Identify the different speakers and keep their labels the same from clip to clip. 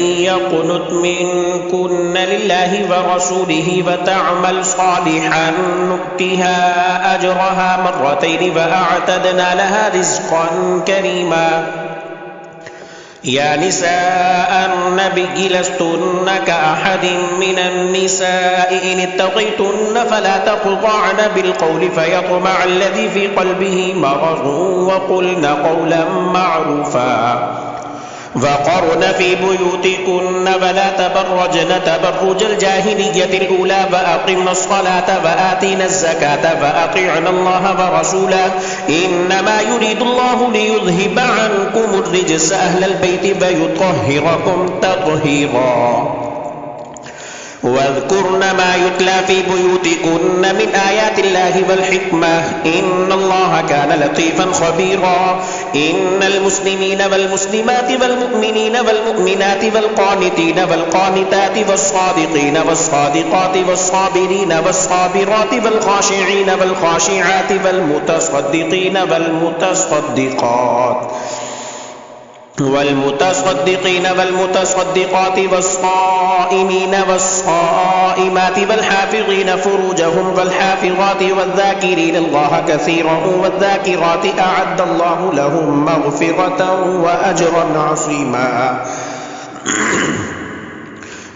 Speaker 1: يقنت منكن لله ورسوله وتعمل صالحا نؤتها أجرها مرتين وأعتدنا لها رزقا كريما. يا نساء النبي لستن كأحد من النساء إن اتقيتن فلا تخضعن بالقول فيطمع الذي في قلبه مرض وقلن قولا معروفا. وقرن في بيوتكن ولا تبرجن تبرج الجاهلية الأولى وأقمن الصلاة وآتينا الزكاة وأطيعنا الله ورسوله إنما يريد الله ليذهب عنكم الرجس أهل البيت ويطهركم تطهيرا. واذكرن ما يتلى في بيوتكن من آيات الله والحكمة إن الله كان لطيفا خبيرا. إن المسلمين والمسلمات والمؤمنين والمؤمنات والقانتين والقانتات والصادقين والصادقات والصابرين والصابرات والخاشعين والخاشعات والمتصدقين والمتصدقين والمتصدقات والصائمين والصائمات والحافظين فروجهم والحافظات والذاكرين الله كثيرا والذاكرات أعد الله لهم مغفرة وأجرا عظيما.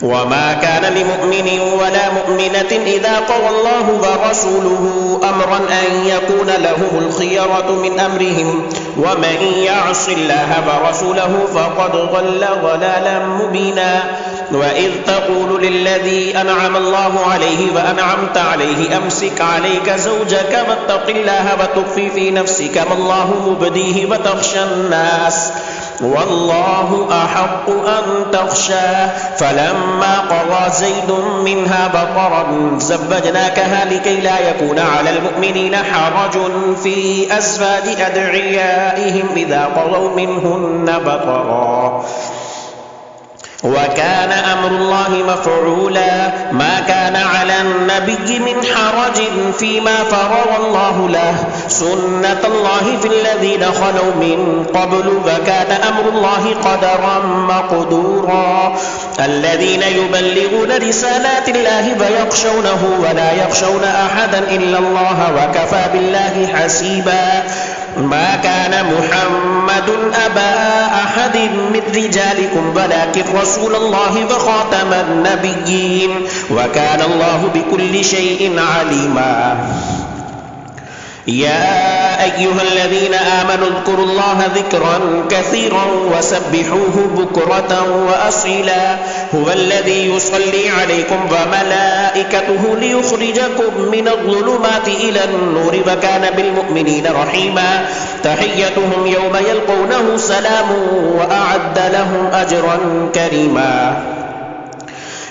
Speaker 1: وما كان لمؤمن ولا مؤمنة إذا قضى الله ورسوله أمرا أن يكون لهم الخيرة من أمرهم ومن يعص الله ورسوله فقد ضل ضلالا مبينا. وإذ تقول للذي أنعم الله عليه وأنعمت عليه أمسك عليك زوجك واتق الله وتخفي في نفسك ما الله مبديه وتخشى الناس والله أحق أن تخشاه فلما قضى زيد منها بطرا زوجناكها لكي لا يكون على المؤمنين حرج في أزواج أدعيائهم إذا قضوا منهن بطرا وكان أمر الله مفعولا. ما كان على النبي من حرج فيما فرض الله له سنة الله في الذين خلوا من قبل وكان أمر الله قدرا مقدورا. الذين يبلغون رسالات الله ويخشونه ولا يخشون أحدا إلا الله وكفى بالله حسيبا. ما كان محمد أبا أحد من رجالكم ولكن رسول الله وخاتم النبيين وكان الله بكل شيء عليما. يا أيها الذين آمنوا اذكروا الله ذكرا كثيرا وسبحوه بكرة وأصيلا. هو الذي يصلي عليكم وملائكته ليخرجكم من الظلمات إلى النور وكان بالمؤمنين رحيما. تحيتهم يوم يلقونه سلام وأعد لهم أجرا كريما.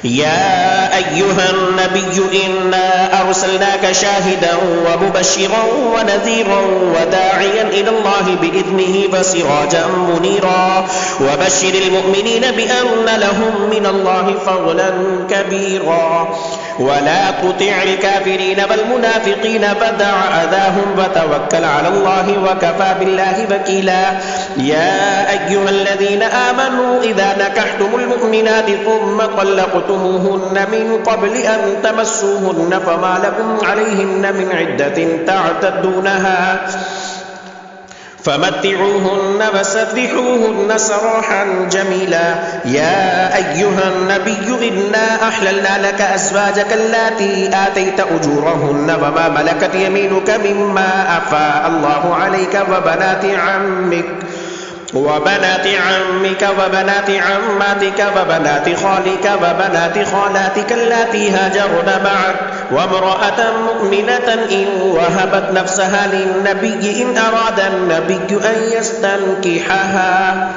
Speaker 1: يا أيها النبي إنا أرسلناك شاهدا ومبشرا ونذيرا وداعيا إلى الله بإذنه وسراجا منيرا وبشر المؤمنين بأن لهم من الله فضلا كبيرا. ولا تطع الكافرين والمنافقين فدع أذاهم وتوكل على الله وكفى بالله وكيلا. يا أيها الذين آمنوا إذا نكحتم المؤمنات ثم طلقتموهن من قبل أن تمسوهن فما لكم عليهن من عدة تعتدونها فمتعوهن وسرحوهن سراحا جميلا. يا أيها النبي إنا أحللنا لك أزواجك اللاتي آتيت أجورهن وما ملكت يمينك مما أفاء الله عليك وبنات عمك وبنات عماتك وبنات خالك وبنات خالاتك اللاتي هاجرن معك وامرأة مؤمنة إن وهبت نفسها للنبي إن أراد النبي أن يستنكحها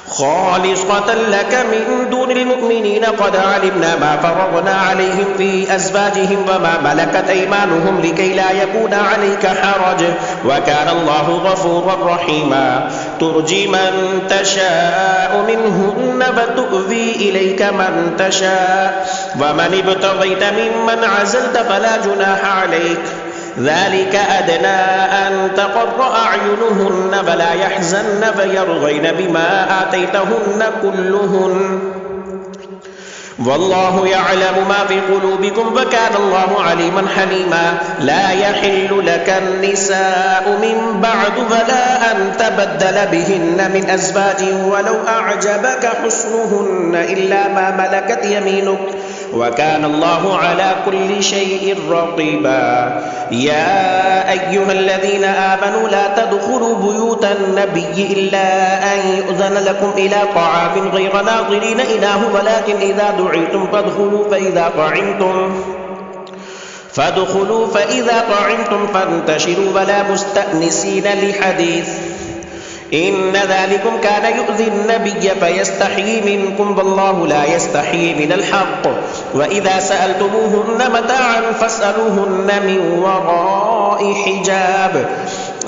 Speaker 1: خالصة لك من دون المؤمنين قد علمنا ما فرضنا عليهم في أزواجهم وما ملكت أيمانهم لكي لا يكون عليك حرج وكان الله غفورا رحيما. ترجي من تشاء منهن وتؤذي إليك من تشاء ومن ابتغيت ممن عزلت فلا جناح عليك ذلك أدنى أن تقر أعينهن فلا يحزن فيرضين بما آتيتهن كلهن والله يعلم ما في قلوبكم وكان الله عليما حليما لا يحل لك النساء من بعد ولا أن تبدل بهن من أزواج ولو أعجبك حسنهن إلا ما ملكت يمينك وكان الله على كل شيء رقيبا يا أيها الذين آمنوا لا تدخلوا بيوت النبي إلا أن يؤذن لكم إلى طعام غير ناظرين إناه ولكن إذا دعيتم فادخلوا فإذا طعمتم فانتشروا ولا مستأنسين لحديث إن ذلكم كان يؤذي النبي فيستحيي منكم والله لا يستحيي من الحق وإذا سألتموهن متاعا فاسألوهن من وراء حجاب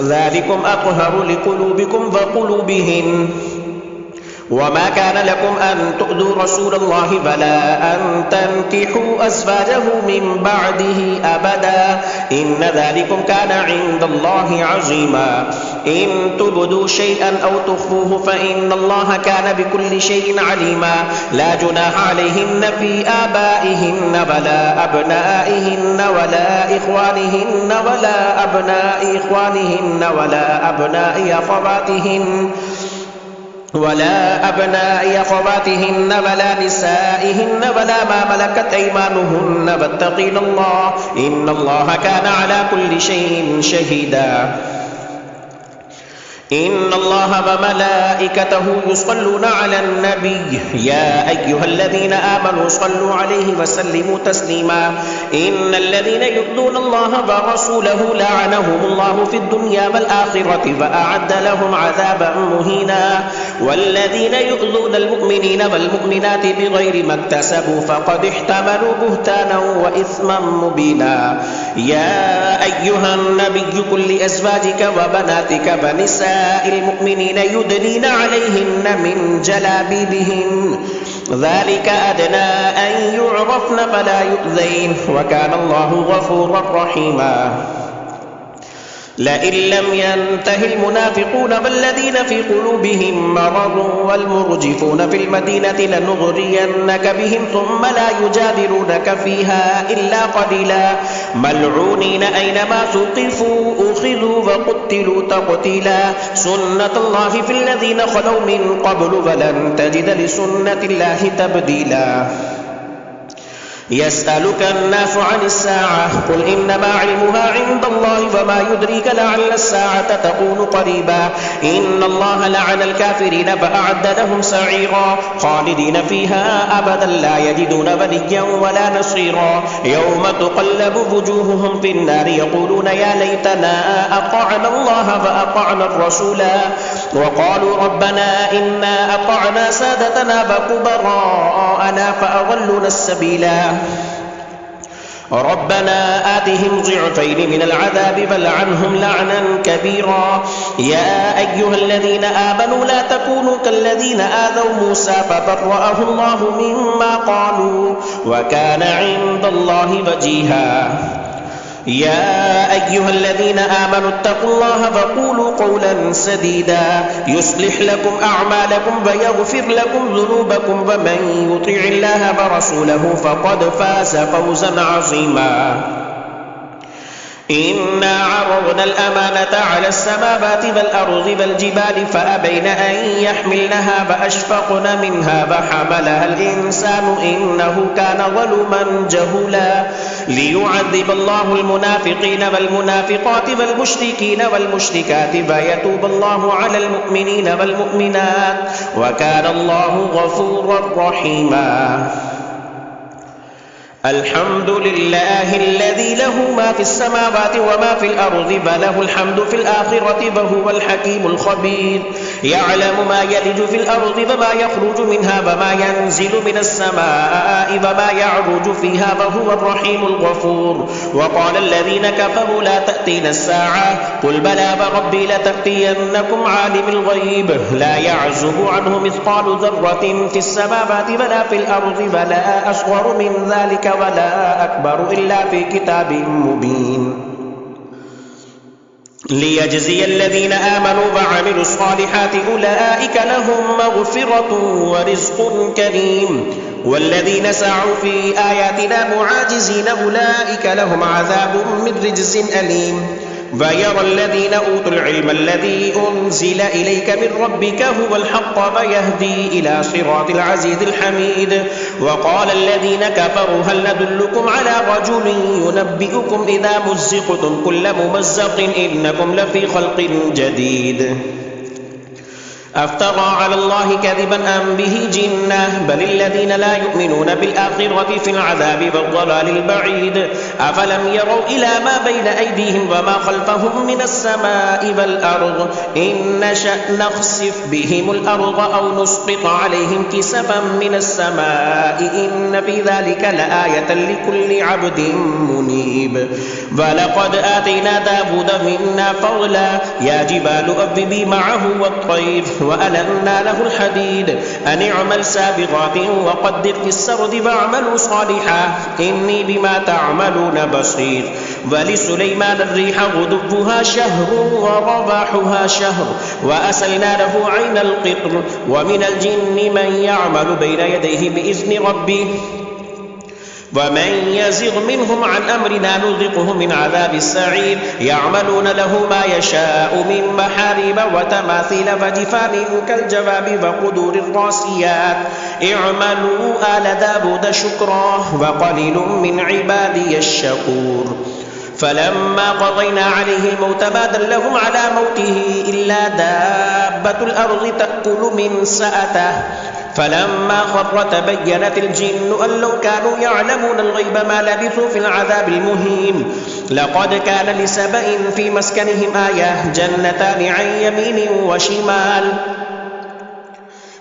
Speaker 1: ذلكم أطهر لقلوبكم وقلوبهن وما كان لكم أن تؤذوا رسول الله ولا أن تنكحوا أزواجه من بعده أبدا إن ذلكم كان عند الله عظيما إن تبدوا شيئا أو تخفوه فإن الله كان بكل شيء عليما لا جناح عليهن في آبائهن ولا أبنائهن ولا إخوانهن ولا أبناء إخوانهن ولا أبناء أخواتهن ولا نسائهن ولا ما ملكت أيمانهن واتقين الله إن الله كان على كل شيء شهيدا إن الله وملائكته يصلون على النبي يا أيها الذين آمنوا صلوا عليه وسلموا تسليما إن الذين يؤذون الله ورسوله لعنهم الله في الدنيا والآخرة وأعد لهم عذابا مهينا والذين يؤذون المؤمنين والمؤمنات بغير ما اكتسبوا فقد احتملوا بهتانا وإثما مبينا يا أيها النبي قل لأزواجك وبناتك ونساء المؤمنين يدنين عليهن من جلابيبهن ذلك أدنى أن يعرفن فلا يؤذين وكان الله غفورا رحيما لئن لم ينته المنافقون والذين في قلوبهم مرض والمرجفون في المدينة لنغرينك بهم ثم لا يجادلونك فيها إلا قليلا ملعونين أينما ثقفوا أخذوا وقتلوا تقتيلا سنة الله في الذين خلوا من قبل ولن تجد لسنة الله تبديلا يسألك الناس عن الساعة قل إنما علمها عند الله وما يدريك لعل الساعة تكون قريبا إن الله لعن الكافرين فأعد لهم سعيرا خالدين فيها أبدا لا يجدون وليا ولا نصيرا يوم تقلب وجوههم في النار يقولون يا ليتنا أطعنا الله وأطعنا الرسولا وقالوا ربنا إنا أطعنا سادتنا وكبراءنا فأضلونا السبيلا ربنا آتهم ضعفين من العذاب فلعنهم لعنا كبيرا يا أيها الذين آمنوا لا تكونوا كالذين آذوا موسى فبرأه الله مما قالوا وكان عند الله وجيها يا أيها الذين آمنوا اتقوا الله وقولوا قولا سديدا يصلح لكم أعمالكم ويغفر لكم ذنوبكم ومن يطع الله ورسوله فقد فاز فوزا عظيما إنا عرضنا الأمانة على السماوات والأرض والجبال فأبين أن يحملنها فأشفقن منها وحملها الإنسان إنه كان ظلوما جهولا ليعذب الله المنافقين والمنافقات والمشركين والمشركات فيتوب الله على المؤمنين والمؤمنات وكان الله غفورا رحيما الحمد لله الذي له ما في السماوات وما في الأرض وله الحمد في الآخرة وهو الحكيم الخبير يعلم ما يلج في الأرض وما يخرج منها وما ينزل من السماء وما يعرج فيها وهو الرحيم الغفور وقال الذين كفروا لا تأتينا الساعة قل بلى وربي لتأتينكم عالم الغيب لا يعزب عنه مثقال ذرة في السماوات ولا في الأرض ولا أصغر من ذلك ولا أكبر إلا في كتاب مبين ليجزي الذين آمنوا وعملوا الصالحات أولئك لهم مغفرة ورزق كريم والذين سعوا في آياتنا معاجزين أولئك لهم عذاب من رجز أليم ويرى الذين أوتوا العلم الذي أنزل إليك من ربك هو الحق ويهدي إلى صراط العزيز الحميد وقال الذين كفروا هل ندلكم على رجل ينبئكم إذا مزقتم كل ممزق إنكم لفي خلق جديد أفترى على الله كذبا أم به جنة بل الذين لا يؤمنون بالآخرة في العذاب والضلال البعيد أفلم يروا إلى ما بين أيديهم وما خلفهم من السماء والأرض إن نشأ نخسف بهم الأرض أو نسقط عليهم كسفا من السماء إن في ذلك لآية لكل عبد منيب ولقد آتينا داود منا فضلا يا جبال أوبي معه والطير وألنا له الحديد أن اعمل سابغات وقدر في السرد واعملوا صالحا إني بما تعملون بصير ولسليمان الريح غدوها شهر ورواحها شهر وأسلنا له عين القطر ومن الجن من يعمل بين يديه بإذن ربه ومن يزغ منهم عن أمرنا نذقه من عذاب السعير يعملون له ما يشاء من محاريب وتماثيل وجفان كالجواب وقدور الراسيات اعملوا آل داود شكرا وقليل من عبادي الشكور فلما قضينا عليه الموت ما دلهم على موته إلا دابة الأرض تأكل من سأته فلما خر تبينت الجن أن لو كانوا يعلمون الغيب ما لبثوا في العذاب المهين لقد كان لسبأ في مسكنهم آية جنتان عن يمين وشمال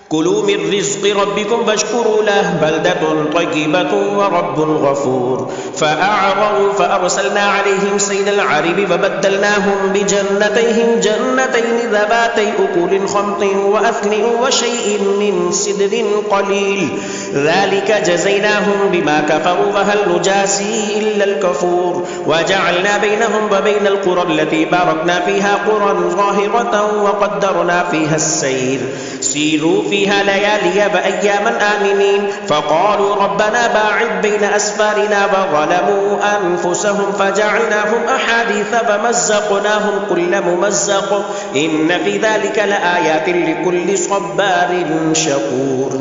Speaker 1: كلوا من رزق ربكم واشكروا له بلدة طيبة ورب غفور فأعرضوا فأرسلنا عليهم سيل العرب وبدلناهم بجنتيهم جنتين ذواتي أكل خمط وأثل وشيء من سدر قليل ذلك جزيناهم بما كفروا فهل نجازي إلا الكفور وجعلنا بينهم وبين القرى التي باركنا فيها قرى ظاهرة وقدرنا فيها السير سيروا فيها ليالي وأياما آمنين فقالوا ربنا باعد بين أسفارنا وظلموا أنفسهم فجعلناهم أحاديث ومزقناهم كل ممزق إن في ذلك لآيات لكل صبار شكور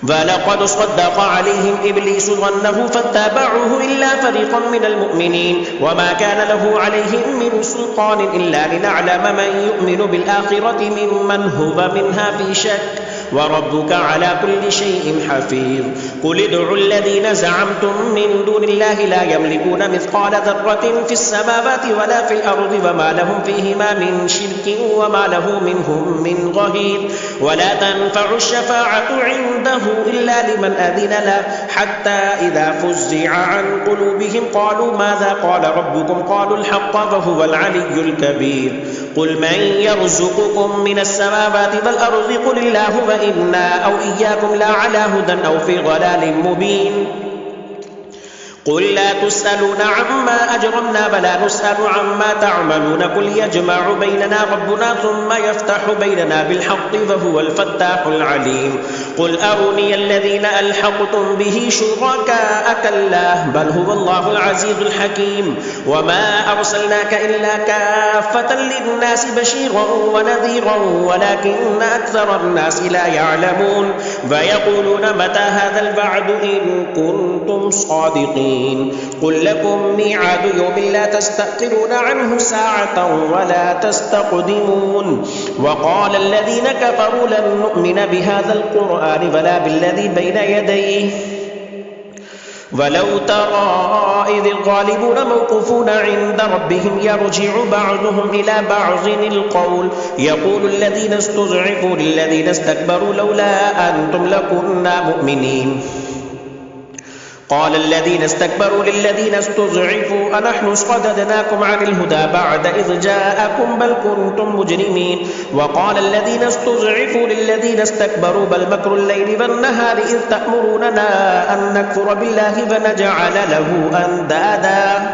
Speaker 1: ولقد صدق عليهم إبليس ظنه فاتبعوه إلا فريقا من المؤمنين وما كان له عليهم من سلطان إلا لنعلم من يؤمن بالآخرة ممن هو منها في شك وربك على كل شيء حفيظ قل ادعوا الذين زعمتم من دون الله لا يملكون مثقال ذرة في السماوات ولا في الأرض وما لهم فيهما من شرك وما له منهم من ظهير ولا تنفع الشفاعة عنده إلا لمن أذن له حتى إذا فزع عن قلوبهم قالوا ماذا قال ربكم قالوا الحق وهو العلي الكبير قل من يرزقكم من السماوات والأرض قل الله وإنا أو إياكم لا على هدى أو في ضلال مبين قل لا تسألون عما أجرمنا ولا نسأل عما تعملون قل يجمع بيننا ربنا ثم يفتح بيننا بالحق وهو الفتاح العليم قل أروني الذين ألحقتم به شركاء كلا بل هو الله العزيز الحكيم وما أرسلناك إلا كافة للناس بشيرا ونذيرا ولكن أكثر الناس لا يعلمون ويقولون متى هذا الوعد إن كنتم صادقين قل لكم ميعاد يوم لا تستأخرون عنه ساعة ولا تستقدمون وقال الذين كفروا لن نؤمن بهذا القرآن ولا بالذي بين يديه ولو ترى إذ الظالمون موقوفون عند ربهم يرجع بعضهم إلى بعض القول يقول الذين استضعفوا للذين استكبروا لولا أنتم لكنا مؤمنين قال الذين استكبروا للذين استضعفوا أنحن صددناكم عن الهدى بعد إذ جاءكم بل كنتم مجرمين وقال الذين استضعفوا للذين استكبروا بل مكر الليل والنهار إذ تأمروننا أن نكفر بالله ونجعل له أندادا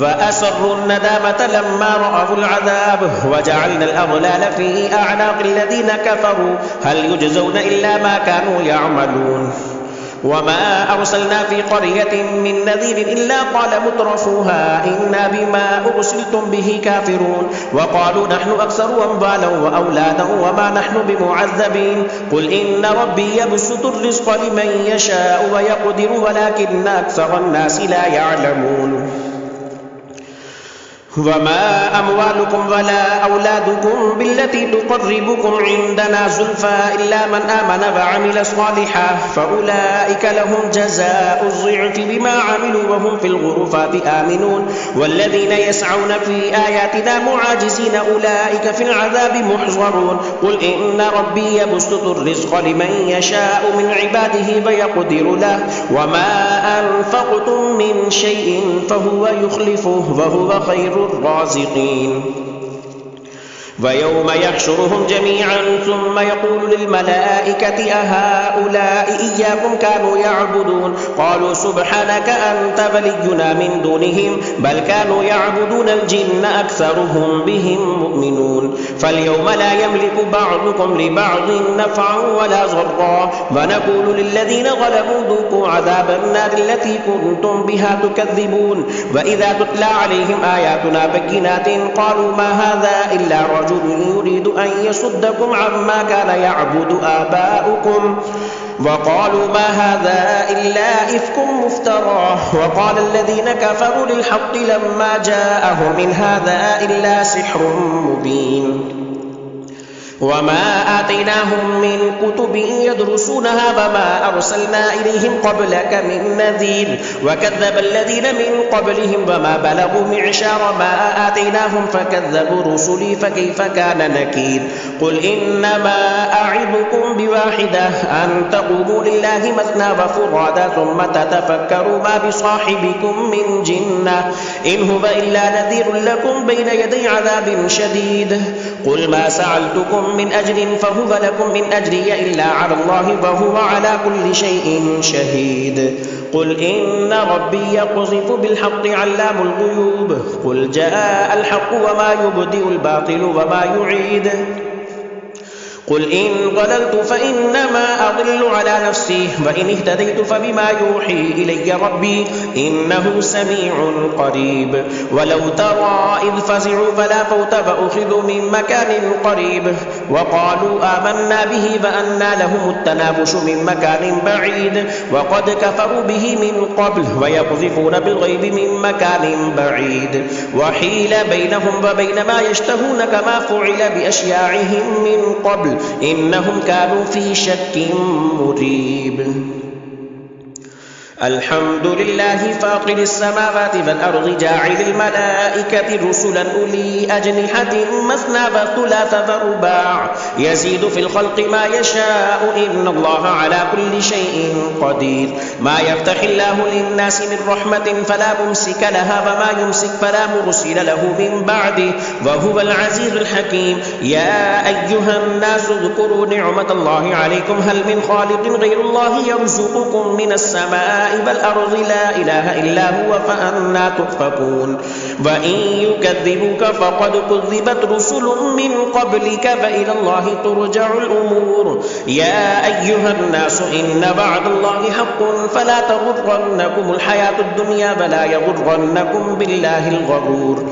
Speaker 1: وأسروا الندامة لما رأوا العذاب وجعلنا الأغلال في أعناق الذين كفروا هل يجزون إلا ما كانوا يعملون. وما أرسلنا في قرية من نذير إلا قال مترفوها إنا بما أرسلتم به كافرون وقالوا نحن أكثر أموالا وأولادا وما نحن بمعذبين قل إن ربي يبسط الرزق لمن يشاء ويقدر ولكن أكثر الناس لا يعلمون. وما أموالكم ولا أولادكم بالتي تقربكم عندنا زلفى إلا من آمن وعمل صالحا فأولئك لهم جزاء الضعف بما عملوا وهم في الغرفات آمنون والذين يسعون في آياتنا معاجزين أولئك في العذاب محضرون قل إن ربي يبسط الرزق لمن يشاء من عباده ويقدر له وما أنفقتم من شيء فهو يخلفه وهو خير الرازقين. ويوم يحشرهم جميعا ثم يقول للملائكة أهؤلاء إياكم كانوا يعبدون قالوا سبحانك أنت ولينا من دونهم بل كانوا يعبدون الجن أكثرهم بهم مؤمنون. فاليوم لا يملك بعضكم لبعض نفعا ولا ضرا ونقول للذين غلبوا ذوقوا عذاب النار التي كنتم بها تكذبون. وإذا تتلى عليهم آياتنا بينات قالوا ما هذا إلا رجل يريد أن يصدكم عما كان يعبد آباؤكم وقالوا ما هذا إلا إفك مفترى وقال الذين كفروا للحق لما جاءهم إن هذا إلا سحر مبين. وما آتيناهم من كتب يدرسونها وما أرسلنا إليهم قبلك من نذير وكذب الذين من قبلهم وما بلغوا معشار ما آتيناهم فكذبوا رسلي فكيف كان نكير. قل إنما أعظكم بواحدة أن تقوموا لله مثنى وفرادا ثم تتفكروا ما بصاحبكم من جنة إن هو إلا نذير لكم بين يدي عذاب شديد. قل ما سألتكم من أجر فهو لكم من أجري إلا على الله وهو على كل شيء شهيد. قل إن ربي يقذف بالحق علام الغيوب قل جاء الحق وما يبدئ الباطل وما يعيد. قل إن ضللت فإنما أضل على نفسي وإن اهتديت فبما يوحي إلي ربي إنه سميع قريب. ولو ترى إذ فزعوا فلا فوت فأخذوا من مكان قريب وقالوا آمنا به فأنى لهم التناوش من مكان بعيد وقد كفروا به من قبل ويقذفون بالغيب من مكان بعيد وحيل بينهم وبين ما يشتهون كما فعل بأشياعهم من قبل إنهم كانوا في شك مريب. الحمد لله فاطر السماوات والأرض جاعل الملائكة رسلا أولي أجنحة مثنى وثلاث ورباع يزيد في الخلق ما يشاء إن الله على كل شيء قدير. ما يفتح الله للناس من رحمة فلا ممسك لها وما يمسك فلا مرسل له من بعده وهو العزيز الحكيم. يا أيها الناس اذكروا نعمة الله عليكم هل من خالق غير الله يرزقكم من السماء والأرض لا إله إلا هو فأنى تؤفكون. وإن يكذبوك فقد كذبت رسل من قبلك فإلى الله ترجع الأمور. يا أيها الناس إن وعد الله حق فلا تغرنكم الحياة الدنيا ولا يغرنكم بالله الغرور.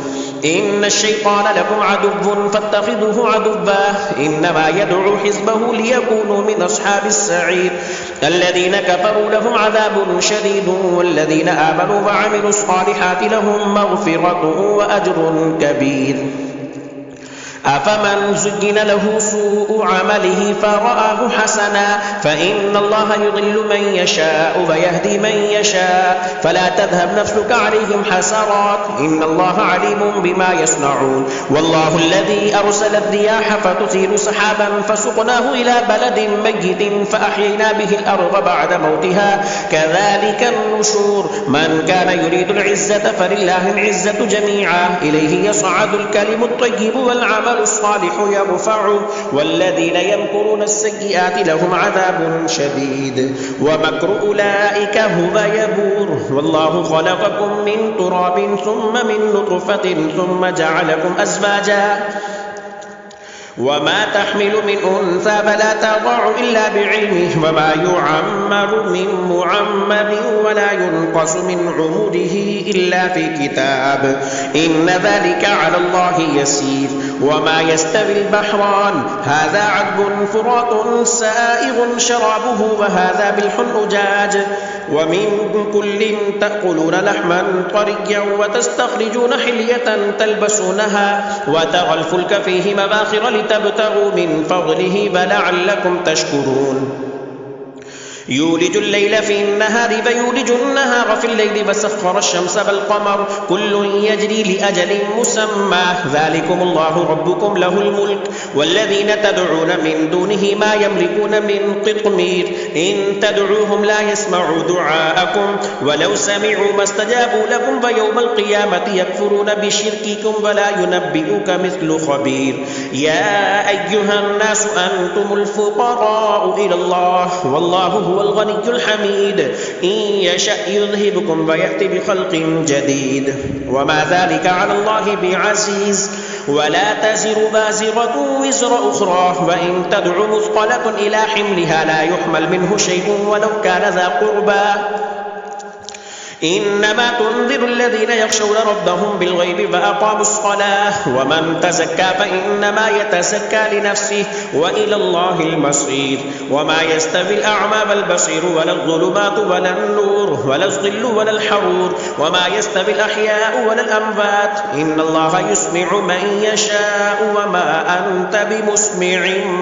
Speaker 1: إن الشيطان لكم عدو فاتخذوه عدوا إنما يدعو حزبه ليكونوا من أصحاب السعير. الذين كفروا لهم عذاب شديد والذين آمنوا وعملوا الصالحات لهم مغفرة وأجر كبير. أفمن زين له سوء عمله فرآه حسنا فإن الله يضل من يشاء ويهدي من يشاء فلا تذهب نفسك عليهم حسرات إن الله عليم بما يصنعون. والله الذي أرسل الرياح فتثير سحابا فسقناه إلى بلد ميت فأحيينا به الأرض بعد موتها كذلك النشور. من كان يريد العزة فلله العزة جميعا إليه يصعد الكلم الطيب والعمل والعمل الصالح يرفعه والذين يمكرون السيئات لهم عذاب شديد ومكر أولئك هو يبور والله خلقكم من تراب ثم من نطفة ثم جعلكم أزواجا وما تحمل من أنثى فلا تضع إلا بعلمه وما يعمر من معمر ولا ينقص من عمره إلا في كتاب إن ذلك على الله يسير وما يستوي البحران هذا عذب فرات سائغ شرابه وهذا ملح أجاج ومن كل تأكلون لحما طريا وتستخرجون حلية تلبسونها وترى الفلك فيه مباخر لتبتغوا من فضله ولعلكم تشكرون يولج الليل في النهار فيولج النهار في الليل وسخر الشمس والقمر كل يجري لأجل مسمى ذلكم الله ربكم له الملك والذين تدعون من دونه ما يملكون من قطمير إن تدعوهم لا يسمعوا دعاءكم ولو سمعوا ما استجابوا لكم ويوم القيامة يكفرون بشرككم ولا ينبئك مثل خبير يا أيها الناس أنتم الفقراء إلى الله والله هو الغني الحميد إن يشأ يذهبكم ويأتي بخلق جديد وما ذلك على الله بعزيز ولا تزر بازرة وزر أخرى وإن تدع مثقلة إلى حملها لا يحمل منه شيء ولو كان ذا قربى إنما تنذر الذين يخشون ربهم بالغيب فأقاموا الصلاة ومن تزكى فإنما يتزكى لنفسه وإلى الله المصير وما يستوي الأعمى والبصير ولا الظلمات ولا النور ولا الظل ولا الحرور وما يستوي الأحياء ولا الأموات إن الله يسمع من يشاء وما أنت بمسمع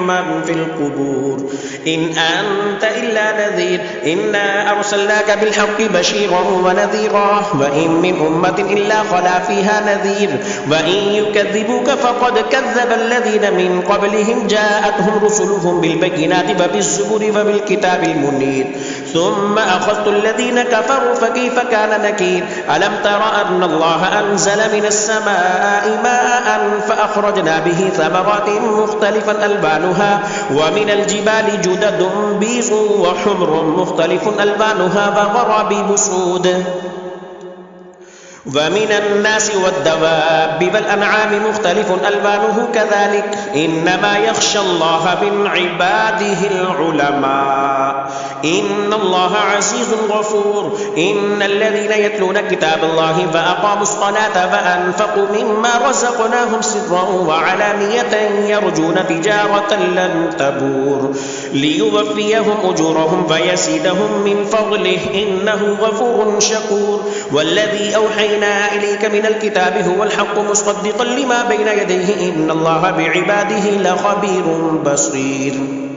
Speaker 1: من في القبور إن أنت إلا نذير إنا أرسلناك بالحق بشيرا ونذيرا وإن من أمة إلا خلا فيها نذير وإن يكذبوك فقد كذب الذين من قبلهم جاءتهم رسلهم بالبينات وبالزبر وبالكتاب المنير ثم أخذت الذين كفروا فكيف كان نكير ألم تر أن الله أنزل من السماء ماء فأخرجنا به ثمرات مختلفا ألوانها ومن الجبال جدد بيض وحمر مختلف ألوانها وغرابيب سود ومن الناس والدواب والأنعام مختلف ألوانه كذلك إنما يخشى الله من عباده العلماء إن الله عزيز غفور إن الذين يتلون كتاب الله فأقاموا الصلاة فأنفقوا مما رزقناهم سرا وعلانية يرجون تجارة لن تبور ليوفيهم أجورهم فيزيدهم من فضله إنه غفور شكور والذي أوحينا إليك من الكتاب هو الحق مصدقا لما بين يديه إن الله بعباده لخبير بصير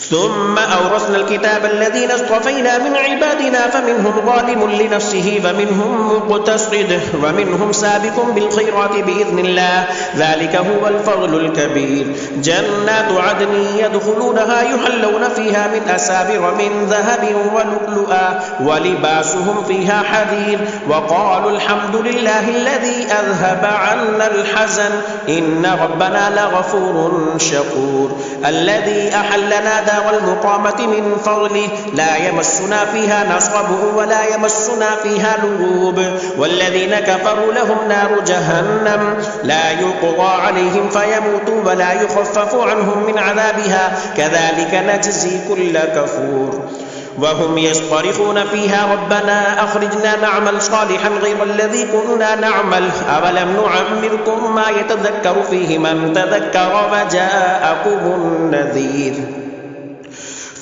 Speaker 1: ثم أورثنا الكتاب الذين اصطفينا من عبادنا فمنهم ظالم لنفسه ومنهم مقتصد ومنهم سابق بالخيرات بإذن الله ذلك هو الفضل الكبير جنات عدن يدخلونها يحلون فيها من أسابر من ذهب ولؤلؤا ولباسهم فيها حرير وقالوا الحمد لله الذي أذهب عنا الحزن إن ربنا لغفور شكور الذي أحلنا دار المقامة من فضله لا يمسنا فيها نصب ولا يمسنا فيها لغوب والذين كفروا لهم نار جهنم لا يقضى عليهم فيموتوا ولا يخفف عنهم من عذابها كذلك نجزي كل كفور وهم يصطرخون فيها ربنا أخرجنا نعمل صالحا غير الذي كنا نعمل أولم نعمركم ما يتذكر فيه من تذكر وجاءكم النذير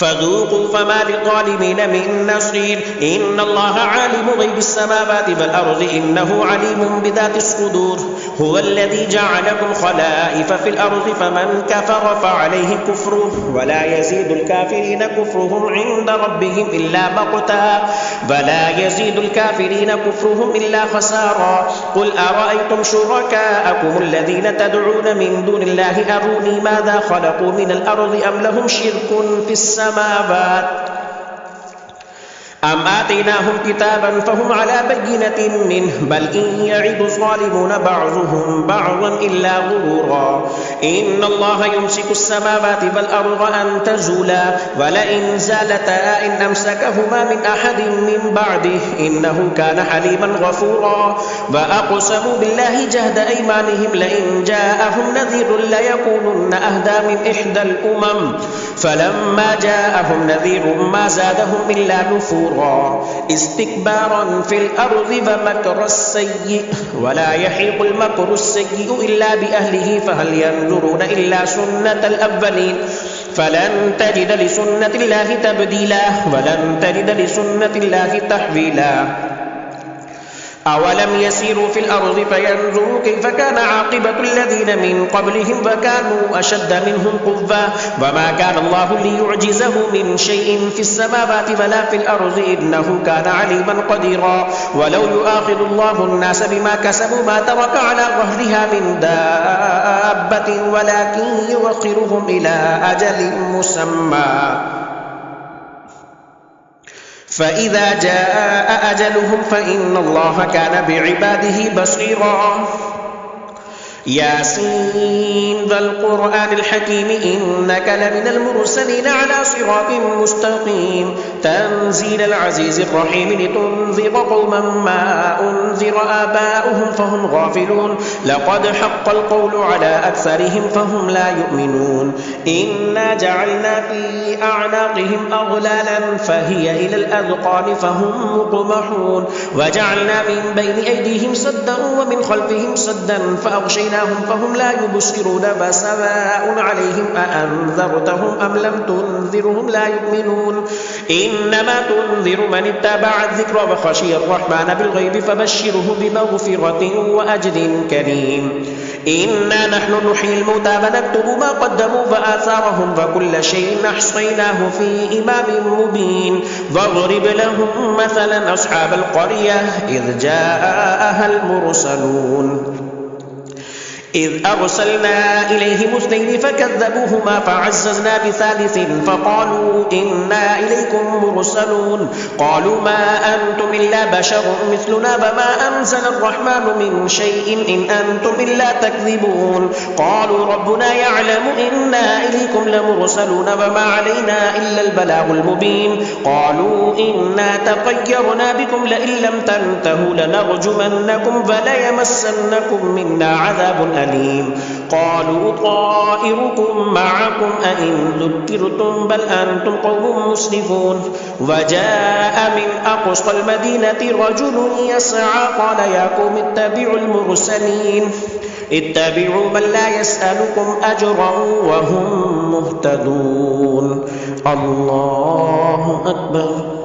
Speaker 1: فذوقوا فما للظالمين من نصير إن الله عالم غيب السماوات والأرض إنه عليم بذات الصدور هو الذي جعلكم خلائف في الأرض فمن كفر فعليه كفره ولا يزيد الكافرين كفرهم عند ربهم إلا مقتا ولا يزيد الكافرين كفرهم إلا خسارا قل أرأيتم شركاءكم الذين تدعون من دون الله أروني ماذا خلقوا من الأرض أم لهم شرك في السماوات أم آتيناهم كتابا فهم على بينة منه بل إن يعد الظالمون بعضهم بعضا إلا غرورا إن الله يمسك السماوات والأرض أن تزولا ولئن زالتا إن أمسكهما من أحد من بعده إنه كان حليما غفورا وأقسموا بالله جهد أيمانهم لئن جاءهم نذير ليكونن أهدى من إحدى الأمم فلما جاءهم نذير ما زادهم إلا نفورا استكبارا في الأرض ومكر السيء ولا يحيق المكر السيء إلا بأهله فهل ينظرون إلا سنة الأولين فلن تجد لسنة الله تبديلا ولن تجد لسنة الله تحويلا أولم يسيروا في الأرض فينظروا كيف كان عاقبة الذين من قبلهم وكانوا أشد منهم قوة وما كان الله ليعجزه من شيء في السماوات ولا في الأرض إنه كان عليما قديرا ولو يؤاخذ الله الناس بما كسبوا ما ترك على ظهرها من دابة ولكن يؤخرهم إلى أجل مسمى فإذا جاء أجلهم فإن الله كان بعباده بصيرا ياسين والقرآن الحكيم إنك لمن المرسلين على صراط مستقيم تنزيل العزيز الرحيم لتنذر قوما ما أنذر آباؤهم فهم غافلون لقد حق القول على أكثرهم فهم لا يؤمنون إنا جعلنا في أعناقهم أغلالا فهي إلى الأذقان فهم مقمحون وجعلنا من بين أيديهم سدا ومن خلفهم سدا فأغشيناهم فهم لا يبصرون فسواء عليهم أأنذرتهم أم لم تنذرهم لا يؤمنون إنما تنذر من اتبع الذكر وخشي الرحمن بالغيب فبشره بمغفرة وأجر كريم إنا نحن نحيي الموتى ونكتب ما قدموا وآثارهم وكل شيء أحصيناه في إمام مبين واضرب لهم مثلا أصحاب القرية إذ جاءها المرسلون إذ أرسلنا إليهم اثنين فكذبوهما فعززنا بثالث فقالوا إنا إليكم مرسلون قالوا ما أنتم إلا بشر مثلنا وما أنزل الرحمن من شيء إن أنتم إلا تكذبون قالوا ربنا يعلم إنا إليكم لمرسلون وما علينا إلا البلاغ المبين قالوا إنا تطيرنا بكم لئن لم تنتهوا لنرجمنكم وليمسنكم منا عذاب أليم قالوا طائركم معكم أئن ذكرتم بل أنتم قوم مسرفون وجاء من أقصى المدينة رجل يسعى قال يا قوم اتبعوا المرسلين اتبعوا من لا يسألكم أجرا وهم مهتدون الله أكبر